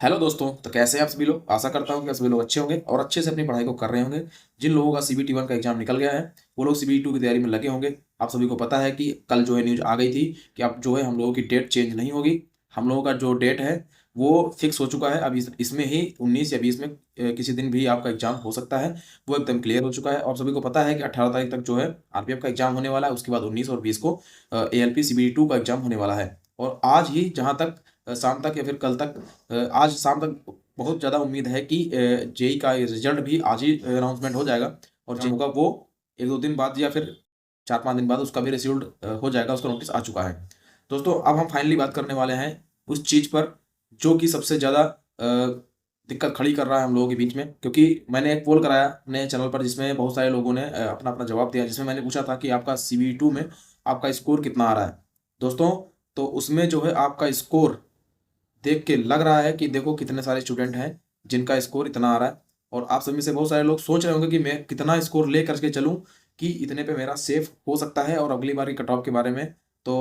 Hello दोस्तों, तो कैसे हैं आप सभी लोग। आशा करता हूँ कि आप सभी लोग अच्छे होंगे और अच्छे से अपनी पढ़ाई को कर रहे होंगे। जिन लोगों का CBT 1 का एग्जाम निकल गया है वो लोग CBT 2 की तैयारी में लगे होंगे। आप सभी को पता है कि कल जो है न्यूज आ गई थी कि अब जो है हम लोगों की डेट चेंज नहीं होगी। हम लोगों का जो डेट है वो फिक्स हो चुका है। अब इसमें ही 19 या 20 में किसी दिन भी आपका एग्जाम हो सकता है। वो एकदम क्लियर हो चुका है और सभी को पता है कि 18 तारीख तक जो है RPF का एग्जाम होने वाला है। उसके बाद 19 और 20 को ALP CBT 2 का एग्जाम होने वाला है। और आज ही जहाँ तक शाम तक या फिर कल तक आज शाम तक बहुत ज़्यादा उम्मीद है कि जेई का रिजल्ट भी आज ही अनाउंसमेंट हो जाएगा। और जो होगा वो एक दो दिन बाद या फिर 4-5 दिन बाद उसका भी रिजल्ट हो जाएगा। उसका नोटिस आ चुका है। दोस्तों, अब हम फाइनली बात करने वाले हैं उस चीज़ पर जो कि सबसे ज़्यादा दिक्कत खड़ी कर रहा है हम लोगों के बीच में। क्योंकि मैंने एक पोल कराया अपने चैनल पर जिसमें बहुत सारे लोगों ने अपना अपना जवाब दिया, जिसमें मैंने पूछा था कि आपका CBT 2 में आपका स्कोर कितना आ रहा है दोस्तों। तो उसमें जो है आपका स्कोर देख के लग रहा है कि देखो कितने सारे स्टूडेंट हैं जिनका स्कोर इतना आ रहा है। और आप सभी में से बहुत सारे लोग सोच रहे होंगे कि मैं कितना स्कोर ले करके चलूं कि इतने पे मेरा सेफ हो सकता है। और अगली बार की कट ऑफ के बारे में तो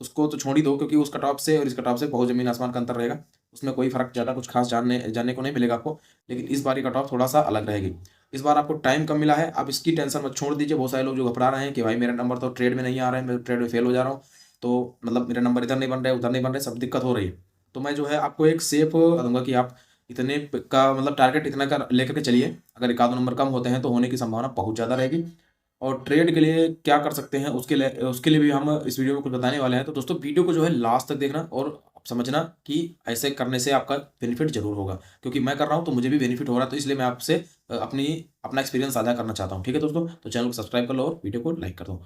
उसको तो छोड़ ही दो, क्योंकि उस कट ऑफ से और इस कट ऑफ से बहुत ज़मीन आसमान का अंतर रहेगा। उसमें कोई फ़र्क ज़्यादा कुछ खास जानने जानने को नहीं मिलेगा आपको। लेकिन इस बार की कट ऑफ थोड़ा सा अलग रहेगी। इस बार आपको टाइम कम मिला है। आप इसकी टेंशन मत छोड़ दीजिए। बहुत सारे लोग जो घबरा रहे हैं कि भाई मेरा नंबर तो ट्रेड में नहीं आ रहा है, मैं ट्रेड में फेल हो जा रहा हूँ, तो मतलब मेरा नंबर इधर नहीं बन रहा है उधर नहीं बन रहा है, सब दिक्कत हो रही है। तो मैं जो है आपको एक सेफ दूंगा कि आप इतने का मतलब टारगेट इतना का लेकर के चलिए। अगर एक आध नंबर कम होते हैं तो होने की संभावना बहुत ज़्यादा रहेगी। और ट्रेड के लिए क्या कर सकते हैं उसके लिए भी हम इस वीडियो में कुछ बताने वाले हैं। तो दोस्तों, वीडियो को जो है लास्ट तक देखना और समझना कि ऐसे करने से आपका बेनिफिट जरूर होगा। क्योंकि मैं कर रहा हूँ तो मुझे भी बेनिफिट हो रहा है, तो इसलिए मैं आपसे अपना एक्सपीरियंस साझा करना चाहता हूँ। ठीक है दोस्तों, तो चैनल को सब्सक्राइब कर लो और वीडियो को लाइक कर दो।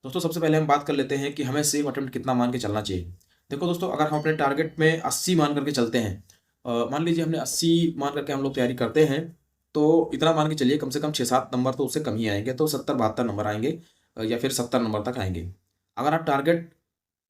दोस्तों, सबसे पहले हम बात कर लेते हैं कि हमें सेफ अटेम्प्ट कितना मान के चलना चाहिए। देखो दोस्तों, अगर हम अपने टारगेट में 80 मान करके चलते हैं, मान लीजिए हमने 80 मान करके हम लोग तैयारी करते हैं, तो इतना मान के चलिए कम से कम 6-7 नंबर तो उससे कम ही आएंगे, तो 70-72 नंबर आएंगे या फिर 70 नंबर तक आएंगे। अगर आप टारगेट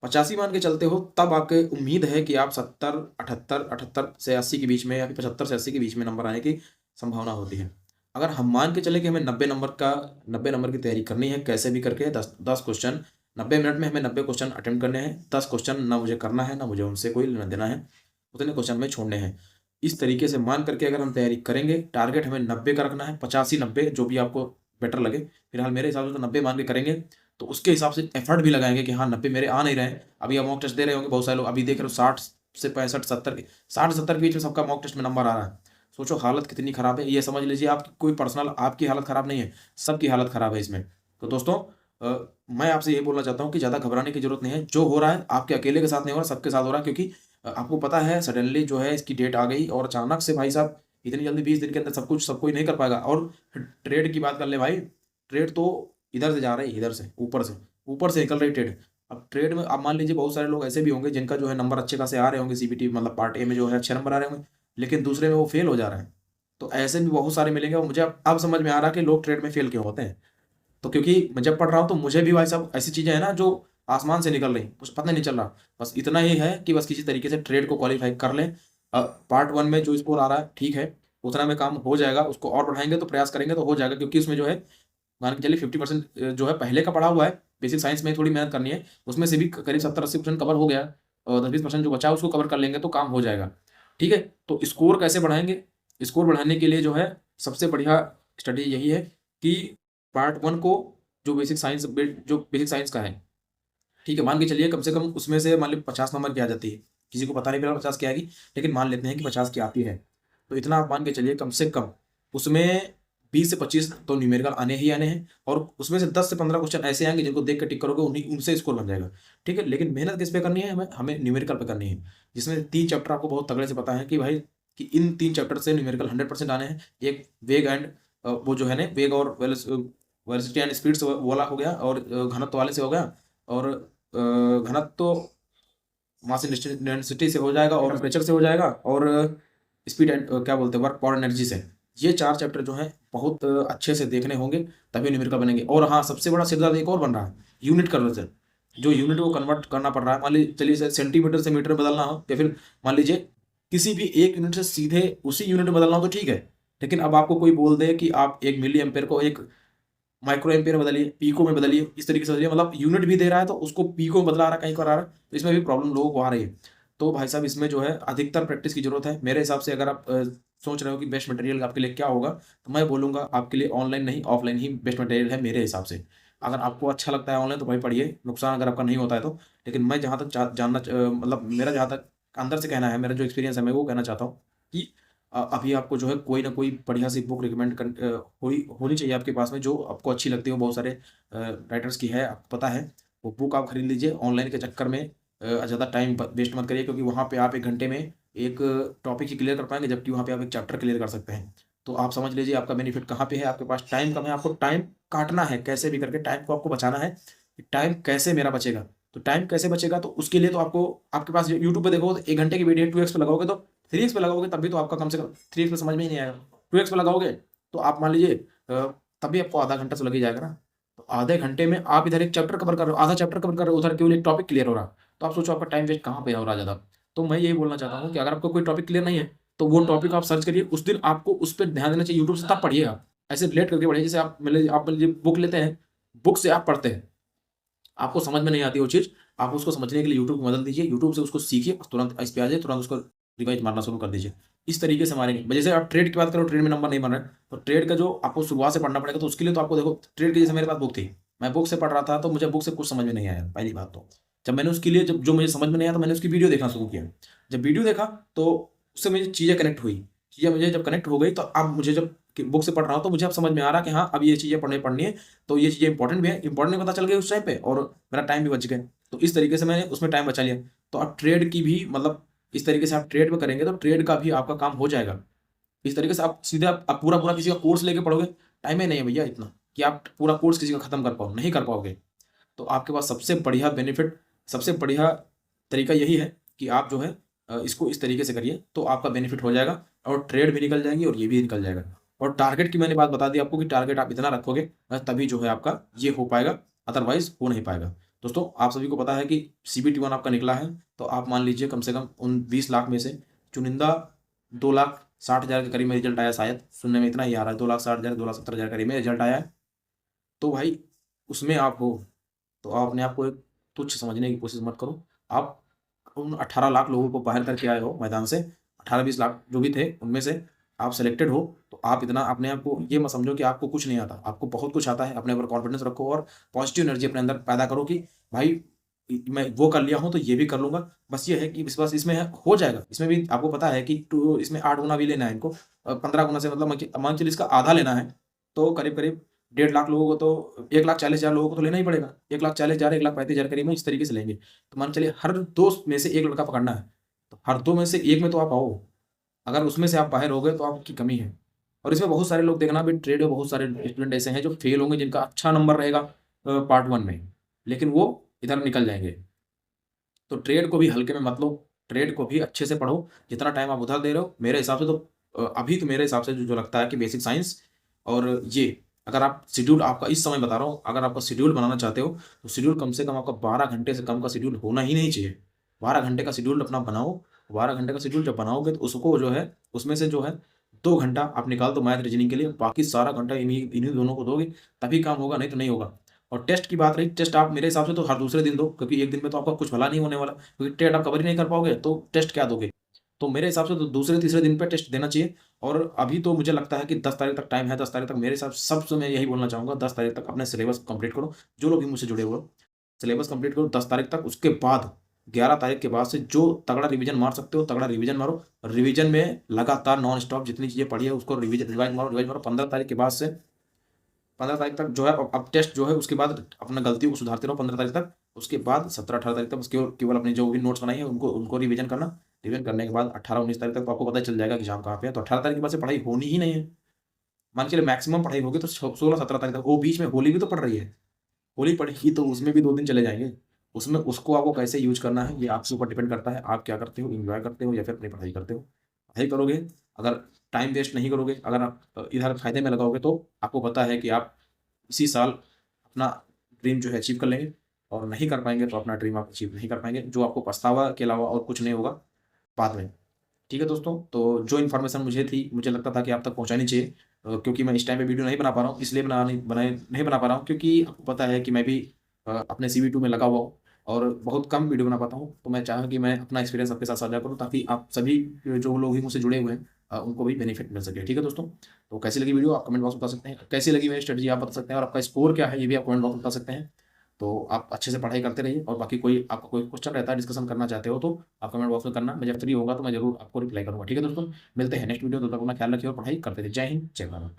85 मान के चलते हो तब आपके उम्मीद है कि आप 70, 78, 78 से 80 के बीच में या फिर 75 से 80 के बीच में नंबर आने की संभावना होती है। अगर हम मान के चले कि हमें 90 नंबर की तैयारी करनी है कैसे भी करके, 10 क्वेश्चन 90 मिनट में हमें 90 क्वेश्चन अटेम्प्ट करने हैं। 10 क्वेश्चन ना मुझे करना है ना मुझे उनसे कोई लेना देना है, उतने क्वेश्चन में छोड़ने हैं। इस तरीके से मान करके अगर हम तैयारी करेंगे, टारगेट हमें 90 का रखना है, 85-90 जो भी आपको बेटर लगे। फिलहाल मेरे हिसाब से तो 90 मान के करेंगे, तो उसके हिसाब से एफर्ट भी लगाएंगे कि हाँ 90 मेरे आ नहीं रहे हैं। अभी आप मॉक टेस्ट दे रहे होंगे, बहुत सारे लोग अभी देख रहे हो 60 से 65, 70 60-70 के बीच में सबका मॉक टेस्ट में नंबर आ रहा है। सोचो हालत कितनी खराब है। ये समझ लीजिए आपकी कोई पर्सनल आपकी हालत खराब नहीं है, सबकी हालत खराब है इसमें। तो दोस्तों, मैं आपसे ये बोलना चाहता हूँ कि ज़्यादा घबराने की जरूरत नहीं है। जो हो रहा है आपके अकेले के साथ नहीं हो रहा, सबके साथ हो रहा है। क्योंकि आपको पता है सडनली जो है इसकी डेट आ गई और अचानक से भाई साहब इतनी जल्दी 20 दिन के अंदर सब कोई नहीं कर पाएगा। और ट्रेड की बात कर ले भाई, ट्रेड तो इधर से जा रही है, इधर से ऊपर से निकल रही ट्रेड। अब ट्रेड में आप मान लीजिए बहुत सारे लोग ऐसे भी होंगे जिनका जो है नंबर अच्छे खासे आ रहे होंगे, CBT मतलब पार्ट ए में जो है अच्छे नंबर आ रहे होंगे, लेकिन दूसरे में वो फेल हो जा रहे हैं। तो ऐसे भी बहुत सारे मिलेंगे। और मुझे अब समझ में आ रहा है कि लोग ट्रेड में फेल क्यों होते हैं। तो क्योंकि मैं जब पढ़ रहा हूँ तो मुझे भी भाई साहब ऐसी चीज़ें हैं ना जो आसमान से निकल रही, कुछ पता नहीं चल रहा। बस इतना ही है कि बस किसी तरीके से ट्रेड को क्वालिफाई कर लें। पार्ट 1 में जो स्कोर आ रहा है ठीक है, उतना में काम हो जाएगा। उसको और बढ़ाएंगे तो प्रयास करेंगे तो हो जाएगा। क्योंकि उसमें जो है मान के चलिए 50% जो है पहले का पढ़ा हुआ है। बेसिक साइंस में थोड़ी मेहनत करनी है, उसमें से भी करीब 70-80% कवर हो गया। और 10-20% जो बचा है उसको कवर कर लेंगे तो काम हो जाएगा। ठीक है, तो स्कोर कैसे बढ़ाएंगे? स्कोर बढ़ाने के लिए जो है सबसे बढ़िया स्टडी यही है कि पार्ट 1 को जो बेसिक साइंस का है, ठीक है, मान के चलिए कम से कम उसमें से मान लीजिए 50 नंबर की आ जाती है। किसी को पता नहीं पड़ा 50 की आएगी, लेकिन मान लेते हैं कि 50 की आती है। तो इतना आप मान के चलिए कम से कम उसमें 20 से 25 तो न्यूमेरिकल आने ही आने हैं। और उसमें से 10 से 15 क्वेश्चन ऐसे आएंगे जिनको देख कर टिक करोगे, उन्हीं उनसे स्कोर बन जाएगा। ठीक है, लेकिन मेहनत किस पे करनी है? हमें हमें न्यूमेरिकल पे करनी है, जिसमें 3 चैप्टर आपको बहुत तगड़े से पता है कि भाई कि इन 3 चैप्टर से न्यूमेरिकल 100% आने हैं। एक वेग एंड वो जो है ना वेग और वेलोसिटी एंड स्पीड से वाला हो गया, और घनत्व वाले से हो गया, और घनत्व मास डेंसिटी से हो जाएगा, और टेम्परेचर से हो जाएगा, और स्पीड एंड क्या बोलते हैं वर्क पावर एनर्जी से। ये 4 चैप्टर जो हैं बहुत अच्छे से देखने होंगे, तभी न्यूमेरिकल बनेंगे। और हाँ, सबसे बड़ा सिरदर्द एक और बन रहा है, यूनिट कन्वर्जन। जो यूनिट को कन्वर्ट करना पड़ रहा है, मान लीजिए चलिए सेंटीमीटर से मीटर बदलना हो, या फिर मान लीजिए किसी भी एक यूनिट से सीधे उसी यूनिट में बदलना हो तो ठीक है। लेकिन अब आपको कोई बोल दे कि आप 1 मिली एम्पेयर को एक माइक्रो एम्पेयर बदलिए, पीको में बदलिए, इस तरीके से बदलिए, मतलब यूनिट भी दे रहा है तो उसको पीको में बदला रहा है, कहीं कर रहा है, तो इसमें भी प्रॉब्लम लोगों को आ रही है। तो भाई साहब इसमें जो है अधिकतर प्रैक्टिस की ज़रूरत है। मेरे हिसाब से अगर आप सोच रहे हो कि बेस्ट मटेरियल आपके लिए क्या होगा, तो मैं बोलूँगा आपके लिए ऑनलाइन नहीं ऑफलाइन ही बेस्ट मटेरियल है मेरे हिसाब से। अगर आपको अच्छा लगता है ऑनलाइन तो भाई पढ़िए, नुकसान अगर आपका नहीं होता है तो। लेकिन मैं जहाँ तक मतलब मेरा जहाँ तक अंदर से कहना है, मेरा जो एक्सपीरियंस है मैं वो कहना चाहता हूँ कि अभी आपको जो है कोई ना कोई बढ़िया सी बुक रिकमेंड होनी चाहिए आपके पास में, जो आपको अच्छी लगती हो। बहुत सारे राइटर्स की है, आपको पता है। वो बुक आप खरीद लीजिए। ऑनलाइन के चक्कर में ज़्यादा टाइम वेस्ट मत करिए, क्योंकि वहाँ पे आप 1 घंटे में एक टॉपिक ही क्लियर कर पाएंगे, जबकि वहाँ पे आप एक चैप्टर क्लियर कर सकते हैं। तो आप समझ लीजिए आपका बेनिफिट कहाँ पे है। आपके पास टाइम कम है, आपको टाइम काटना है, कैसे भी करके टाइम को आपको बचाना है। टाइम कैसे मेरा बचेगा, तो टाइम कैसे बचेगा, तो उसके लिए तो आपको, आपके पास यूट्यूब पे देखो तो 1 घंटे की वीडियो 2x पे लगाओगे तो 3x पे लगाओगे तब भी तो आपका कम से कम 3x पे समझ में ही नहीं आएगा। 2x पे लगाओगे तो आप मान लीजिए तब भी आपको आधा घंटा तो लग ही जाएगा ना। तो आधे घंटे में आप इधर एक चैप्टर कवर कर रहे हो, आधा चैप्टर कवर कर रहे हो, उधर केवल एक टॉपिक क्लियर हो रहा, तो आप सोचो आपका टाइम वेस्ट कहाँ पे हो रहा ज़्यादा। तो मैं यही बोलना चाहता हूँ कि अगर आपको कोई टॉपिक क्लियर नहीं है तो वो टॉपिक आप सर्च करिए, उस दिन आपको उस पर ध्यान देना चाहिए। यूट्यूब से तब पढ़िए, आप ऐसे रिलेट करके पढ़िए। जैसे आप बुक लेते हैं, बुक से आप पढ़ते हैं, आपको समझ में नहीं आती वो चीज़, आप उसको समझने के लिए यूट्यूब को मदद दीजिए, यूट्यूब से उसको सीखिए, तुरंत इस पे आ जाइए, तुरंत उसको रिवाइज मारना शुरू कर दीजिए। इस तरीके से मारेंगे। जैसे आप ट्रेड की बात करो, ट्रेड में नंबर नहीं बन रहे, तो ट्रेड का जो आपको शुरुआत से पढ़ना पड़ेगा, तो उसके लिए तो आपको देखो ट्रेड की, जैसे मेरे पास बुक थी, मैं बुक से पढ़ रहा था तो मुझे बुक से कुछ समझ में नहीं आया पहली बात तो। जब मैंने उसके लिए, जब जो मुझे समझ में नहीं आया तो मैंने उसकी वीडियो देखना शुरू किया। जब वीडियो देखा तो उससे मुझे चीज़ें कनेक्ट हुई। चीज़ें मुझे जब कनेक्ट हो गई तो अब मुझे जब बुक से पढ़ रहा हूँ तो मुझे अब समझ में आ रहा है कि हाँ अब ये चीज़ें पढ़नी है। तो ये चीज़ें इंपॉर्टेंट भी है, इंपॉर्टेंट भी पता चल गई उस टाइम पे, और मेरा टाइम भी बच गया। तो इस तरीके से मैंने उसमें टाइम बचा लिया। तो आप ट्रेड की भी मतलब इस तरीके से आप ट्रेड में करेंगे तो ट्रेड का भी आपका काम हो जाएगा। इस तरीके से आप सीधे आप पूरा किसी का कोर्स लेके पढ़ोगे, टाइम ही नहीं है भैया इतना कि आप पूरा कोर्स किसी का खत्म कर पाओ, नहीं कर पाओगे। तो आपके पास सबसे बढ़िया बेनिफिट, सबसे बढ़िया तरीका यही है कि आप जो है इसको इस तरीके से करिए, तो आपका बेनिफिट हो जाएगा और ट्रेड भी निकल जाएगी और ये भी निकल जाएगा। और टारगेट की मैंने बात बता दी आपको कि टारगेट आप इतना रखोगे तभी जो है आपका ये हो पाएगा, अदरवाइज हो नहीं पाएगा। दोस्तों आप सभी को पता है कि CBT1 आपका निकला है, तो आप मान लीजिए कम से कम उन 20 लाख में से चुनिंदा 2,60,000 के करीब में रिजल्ट आया, शायद सुनने में इतना ही आ रहा है, 2,60,000 2,70,000 करीब में रिजल्ट आया है। तो भाई उसमें आप हो, तो आप अपने आप को एक तुच्छ समझने की कोशिश मत करो। आप उन 18 लाख लोगों को बाहर करके आए हो मैदान से, 18-20 लाख जो भी थे उनमें से आप सेलेक्टेड हो। तो आप इतना अपने आप को ये मत समझो कि आपको कुछ नहीं आता, आपको बहुत कुछ आता है। अपने ऊपर कॉन्फिडेंस रखो और पॉजिटिव एनर्जी अपने अंदर पैदा करो कि भाई मैं वो कर लिया हूँ तो ये भी कर लूंगा। बस ये है कि बस इसमें हो जाएगा। इसमें भी आपको पता है कि इसमें 8 गुना भी लेना है इनको, 15 गुना से मतलब मान चलिए इसका आधा लेना है, तो करीब करीब 1.5 लाख लोगों को, तो 1,40,000 लोगों को तो लेना ही पड़ेगा। 1,40,000 1,35,000 करीब में इस तरीके से लेंगे। तो मान चलिए हर 2 में से 1 लड़का पकड़ना है, तो हर 2 में से 1 में तो आप आओ। अगर उसमें से आप बाहर हो गए तो आपकी कमी है। और इसमें बहुत सारे लोग देखना भी, ट्रेड में बहुत सारे स्टूडेंट ऐसे हैं जो फेल होंगे, जिनका अच्छा नंबर रहेगा पार्ट 1 में, लेकिन वो इधर निकल जाएंगे। तो ट्रेड को भी हल्के में मत लो, ट्रेड को भी अच्छे से पढ़ो। जितना टाइम आप उधर दे रहे हो, मेरे हिसाब से तो अभी तो मेरे हिसाब से जो लगता है कि बेसिक साइंस और ये, अगर आप शेड्यूल, आपका इस समय बता रहा हूँ, अगर आपका शेड्यूल बनाना चाहते हो तो शेड्यूल कम से कम आपका 12 घंटे से कम का शेड्यूल होना ही नहीं चाहिए। 12 घंटे का शेड्यूल अपना बनाओ। 12 घंटे का शेड्यूल जब बनाओगे तो उसको जो है, उसमें से जो है 2 घंटा आप निकाल दो मैथ रीजनिंग के लिए, बाकी सारा घंटा इन्हीं इन्हीं दोनों को दोगे, तभी काम होगा, नहीं तो नहीं होगा। और टेस्ट की बात रही, टेस्ट आप मेरे हिसाब से तो हर दूसरे दिन दो, क्योंकि एक दिन में तो आपका कुछ भला नहीं होने वाला, क्योंकि ट्रेड आप कवर ही नहीं कर पाओगे तो टेस्ट क्या दोगे। तो मेरे हिसाब से तो दूसरे तीसरे दिन पे टेस्ट देना चाहिए। और अभी तो मुझे लगता है कि 10 तारीख तक टाइम है। 10 तारीख तक मेरे हिसाब से सबसे मैं यही बोलना चाहूँगा, 10 तारीख तक अपने सिलेबस कंप्लीट करो। जो लोग भी मुझसे जुड़े हुए, सिलेबस कंप्लीट करो 10 तारीख तक। उसके बाद 11 तारीख के बाद से जो तगड़ा रिवीजन मार सकते हो तगड़ा रिवीजन मारो। रिवीजन में लगातार नॉन स्टॉप जितनी चीज़ें पढ़ी है उसको रिवाइज मारो। 15 तारीख के बाद से 15 तारीख तक जो है अब टेस्ट जो है, उसके बाद अपना गलतियों को सुधारते रहो 15 तारीख तक। उसके बाद 17-18 तारीख तक उसके केवल अपने जो भी नोट्स बनाई है उनको उनको रिवीजन करना। रिवीजन करने के बाद 18-19 तारीख तक तो आपको पता चल जाएगा कि एग्जाम कहाँ पे है। तो 18 तारीख के बाद से पढ़ाई होनी ही नहीं है। मान के चलिए मैक्सिमम पढ़ाई होगी तो 16-17 तारीख तक। वो बीच में होली भी तो पड़ रही है, होली पड़ेगी तो उसमें भी 2 दिन चले जाएंगे। उसमें उसको आपको कैसे यूज करना है ये आपके ऊपर डिपेंड करता है। आप क्या करते हो, इंजॉय करते हो या फिर अपनी पढ़ाई करते हो। पढ़ाई करोगे, अगर टाइम वेस्ट नहीं करोगे, अगर आप इधर फायदे में लगाओगे तो आपको पता है कि आप इसी साल अपना ड्रीम जो है अचीव कर लेंगे। और नहीं कर पाएंगे तो अपना ड्रीम आप अचीव नहीं कर पाएंगे, जो आपको पछतावा के अलावा और कुछ नहीं होगा बाद में। ठीक है दोस्तों, तो जो इन्फॉर्मेशन मुझे थी, मुझे लगता था कि आप तक पहुंचानी चाहिए, क्योंकि मैं इस टाइम पे वीडियो नहीं बना पा रहा हूँ, इसलिए नहीं बना पा रहा हूँ क्योंकि आपको पता है कि मैं भी अपने CB2 में लगा हुआ हूँ। और बहुत कम वीडियो बना पाता हूँ, तो मैं चाहा कि मैं अपना एक्सपीरियंस आपके साथ साझा करूँ, ताकि आप सभी जो लोग भी मुझसे जुड़े हुए हैं उनको भी बेनिफिट मिल सके। ठीक है दोस्तों, तो कैसी लगी वीडियो आप कमेंट बॉक्स में बता सकते हैं, कैसी लगी मेरी स्ट्रेटजी आप बता सकते हैं, और आपका स्कोर क्या है ये भी आप कमेंट बॉक्स में बता सकते हैं। तो आप अच्छे से पढ़ाई करते रहिए, और बाकी कोई आपका कोई क्वेश्चन रहता है, डिस्कशन करना चाहते हो, तो आप कमेंट बॉक्स में करना, मैं जब फ्री होगा तो मैं जरूर आपको रिप्लाई करूँगा। ठीक है दोस्तों, मिलते हैं नेक्स्ट वीडियो, तब तक अपना ख्याल रखिए और पढ़ाई करते रहिए। जय हिंद, जय भारत।